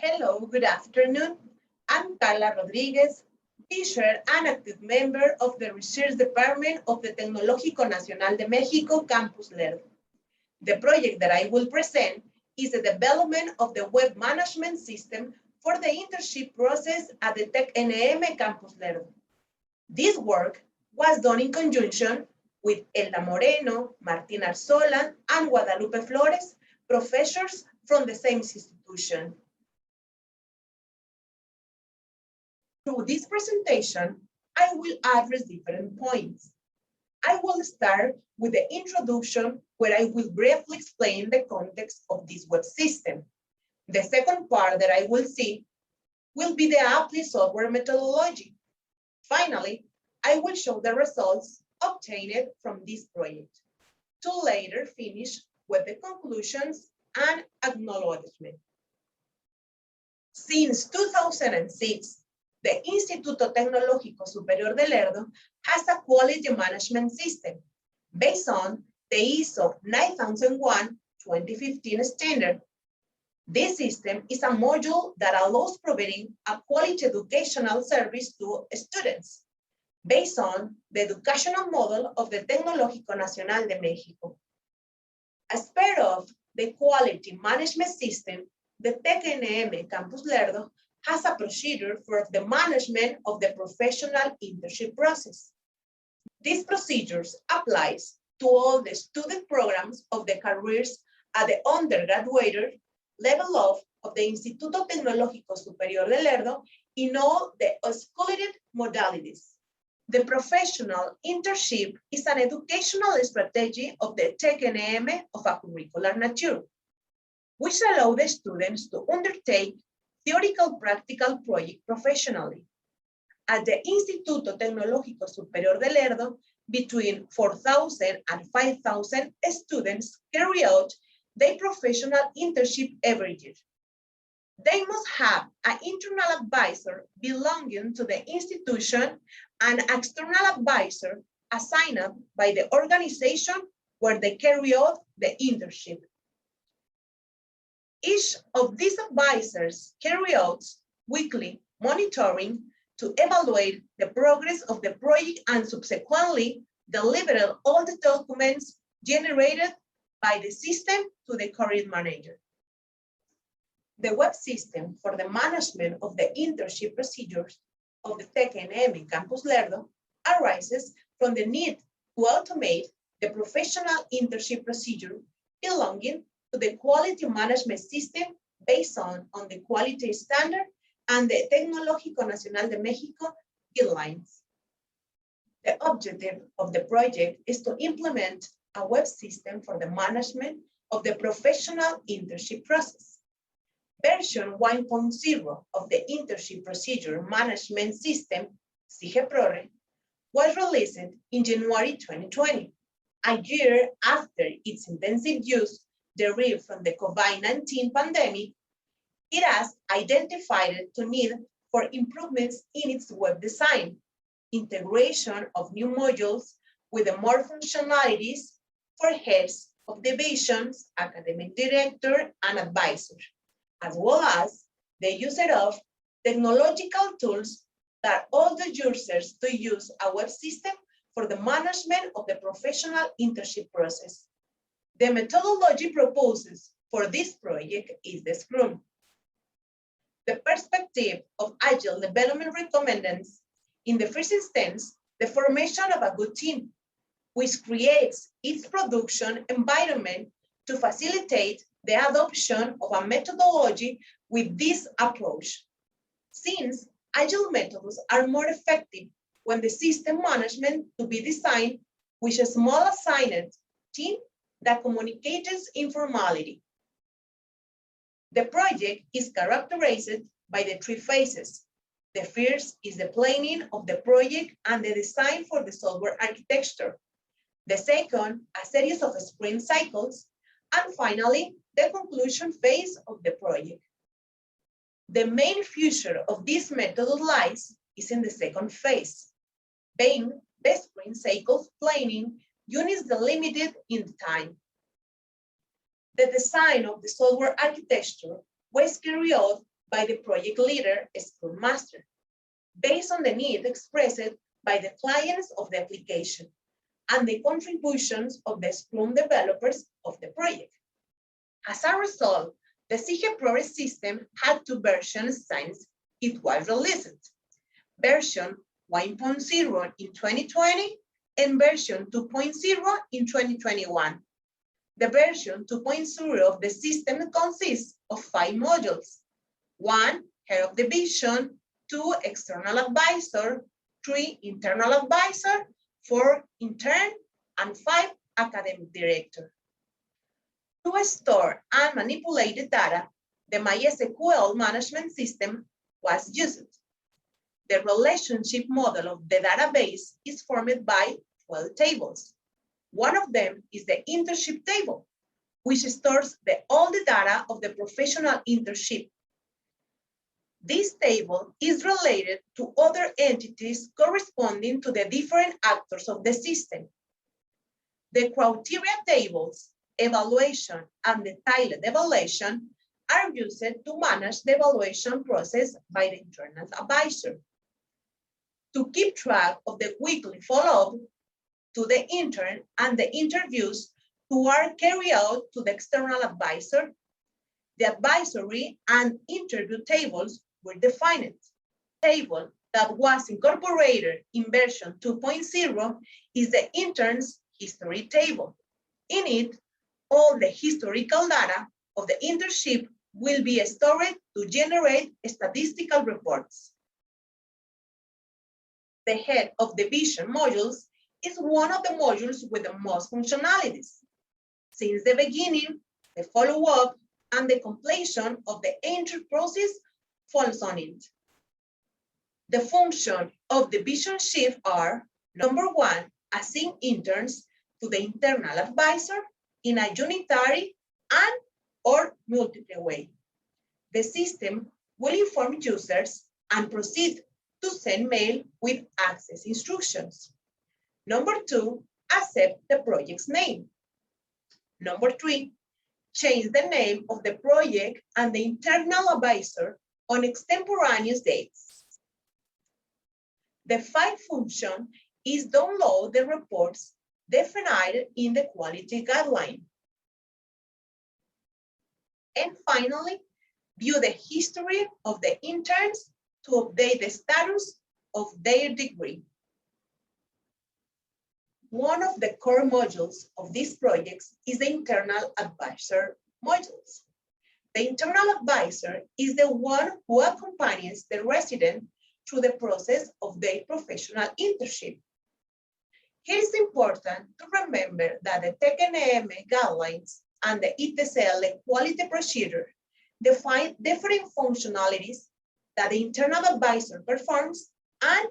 Hello, good afternoon. I'm Karla Rodriguez, teacher and active member of the Research Department of the Tecnológico Nacional de México, Campus Lerdo. The project that I will present is the development of the web management system for the internship process at the TecNM Campus Lerdo. This work was done in conjunction with Elda MORENO, Martín ARZOLA, and Guadalupe FLORES, professors from the same institution. Through this presentation, I will address different points. I will start with the introduction, where I will briefly explain the context of this web system. The second part that I will see will be the apply software methodology. Finally, I will show the results obtained from this project, to later finish with the conclusions and acknowledgement. Since 2006, the Instituto Tecnológico Superior de Lerdo has a quality management system based on the ISO 9001-2015 standard. This system is a module that allows providing a quality educational service to students based on the educational model of the Tecnológico Nacional de México. As part of the quality management system, the TecNM Campus Lerdo has a procedure for the management of the professional internship process. This procedure applies to all the student programs of the careers at the undergraduate level of the Instituto Tecnológico Superior de Lerdo in all the escalated modalities. The professional internship is an educational strategy of the TecNM of a curricular nature, which allows the students to undertake theoretical practical project professionally. At the Instituto Tecnológico Superior de Lerdo, between 4,000 and 5,000 students carry out their professional internship every year. They must have an internal advisor belonging to the institution and an external advisor assigned by the organization where they carry out the internship. Each of these advisors carry out weekly monitoring to evaluate the progress of the project and subsequently deliver all the documents generated by the system to the career manager. The web system for the management of the internship procedures of the TecNM Campus Lerdo arises from the need to automate the professional internship procedure belonging to the quality management system based on the quality standard and the Tecnológico Nacional de México guidelines. The objective of the project is to implement a web system for the management of the professional internship process. Version 1.0 of the internship procedure management system, CIER, was released in January 2020, a year after its intensive use derived from the COVID-19 pandemic. It has identified the need for improvements in its web design, integration of new modules with the more functionalities for heads of divisions, academic director, and advisors, as well as the use of technological tools that allow the users to use a web system for the management of the professional internship process. The methodology proposed for this project is the Scrum. The perspective of Agile development recommends, in the first instance, the formation of a good team, which creates its production environment to facilitate the adoption of a methodology with this approach, since Agile methods are more effective when the system management to be designed with a small assigned team that communicates informality. The project is characterized by the three phases. The first is the planning of the project and the design for the software architecture. The second, a series of sprint cycles. And finally, the conclusion phase of the project. The main feature of this method lies is in the second phase, being the sprint cycles planning units delimited in time. The design of the software architecture was carried out by the project leader, Scrum Master, based on the need expressed by the clients of the application and the contributions of the Scrum developers of the project. As a result, the CIER PROGRESS system had two versions since it was released. Version 1.0 in 2020 and version 2.0 in 2021. The version 2.0 of the system consists of 5 modules. 1, head of division, 2, external advisor, 3, internal advisor, 4, intern, and 5, academic director. To store and manipulate the data, the MySQL management system was used. The relationship model of the database is formed by 12 tables. One of them is the internship table, which stores all the data of the professional internship. This table is related to other entities corresponding to the different actors of the system. The criteria tables, evaluation, and the tiled evaluation are used to manage the evaluation process by the internal advisor. To keep track of the weekly follow-up to the intern and the interviews who are carried out to the external advisor, the advisory and interview tables were defined. The table that was incorporated in version 2.0 is the intern's history table. In it, all the historical data of the internship will be stored to generate statistical reports. The head of division modules is one of the modules with the most functionalities. Since the beginning, the follow-up and the completion of the entry process falls on it. The function of division shift are, number 1, assign interns to the internal advisor in a unitary and or multiple way. The system will inform users and proceed to send mail with access instructions. Number 2, accept the project's name. Number 3, change the name of the project and the internal advisor on extemporaneous dates. The 5th function is download the reports defined in the quality guideline. And finally, view the history of the interns to update the status of their degree. One of the core modules of these projects is the internal advisor modules. The internal advisor is the one who accompanies the resident through the process of their professional internship. It is important to remember that the TecNM guidelines and the ITCL quality procedure define different functionalities that the internal advisor performs, and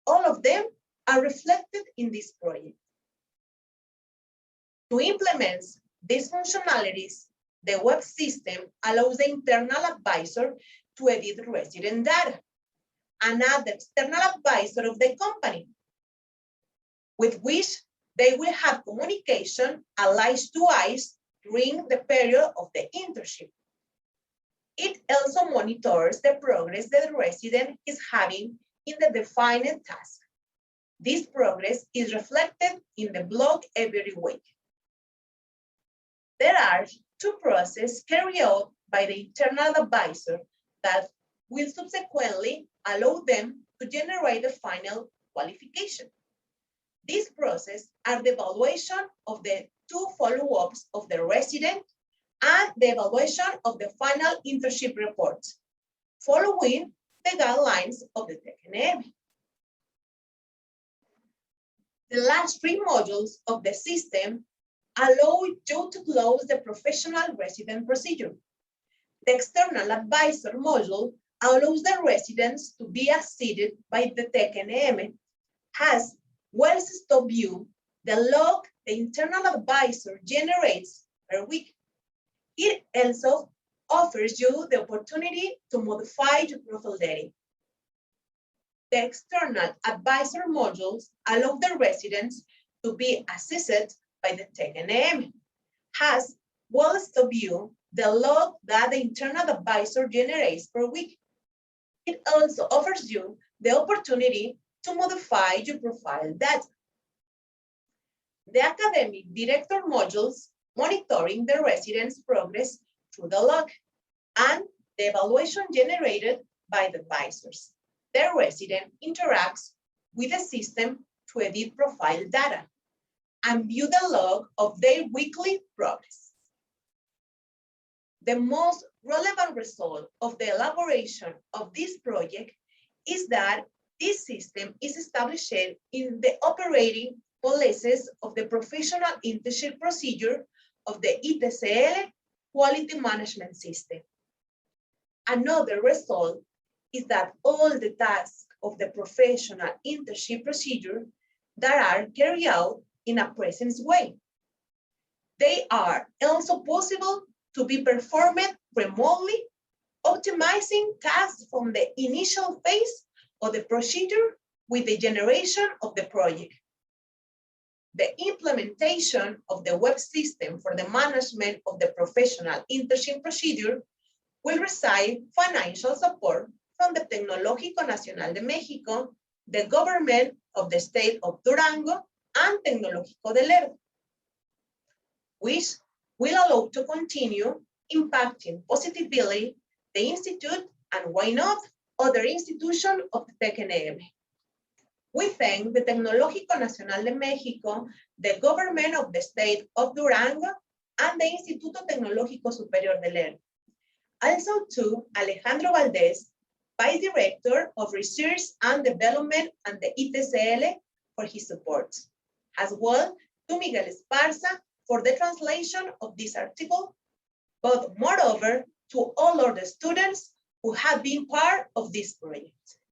all of them are reflected in this project. To implement these functionalities, the web system allows the internal advisor to edit resident data and add the external advisor of the company, with which they will have communication eyes to eyes during the period of the internship. It also monitors the progress that the resident is having in the defined task. This progress is reflected in the blog every week. There are 2 processes carried out by the internal advisor that will subsequently allow them to generate the final qualification. These processes are the evaluation of the 2 follow-ups of the resident and the evaluation of the final internship report, following the guidelines of the TecNM. The last 3 modules of the system allow you to close the professional resident procedure. The external advisor module allows the residents to be assisted by the TecNM, has well-stored view, the log the internal advisor generates per week. It also offers you the opportunity to modify your profile data. The external advisor modules allow the residents to be assisted by the TecNM, has well-stored view, the log that the internal advisor generates per week. It also offers you the opportunity to modify your profile data. The academic director modules monitoring the residents' progress through the log and the evaluation generated by the advisors. The resident interacts with the system to edit profile data and view the log of their weekly progress. The most relevant result of the elaboration of this project is that this system is established in the operating policies of the professional internship procedure of the ITCL quality management system. Another result is that all the tasks of the professional internship procedure that are carried out in a presence way. They are also possible to be performed remotely, optimizing tasks from the initial phase of the procedure with the generation of the project. The implementation of the web system for the management of the professional internship procedure will receive financial support from the Tecnológico Nacional de México, the government of the state of Durango, and Tecnológico de Lerdo, which will allow to continue impacting positively the Institute and why not other institutions of the TecNM. We thank the Tecnológico Nacional de México, the government of the state of Durango, and the Instituto Tecnológico Superior de Lerdo. Also to Alejandro Valdez, Vice Director of Research and Development and the ITCL for his support, as well to Miguel Esparza for the translation of this article, but moreover to all other students who have been part of this project.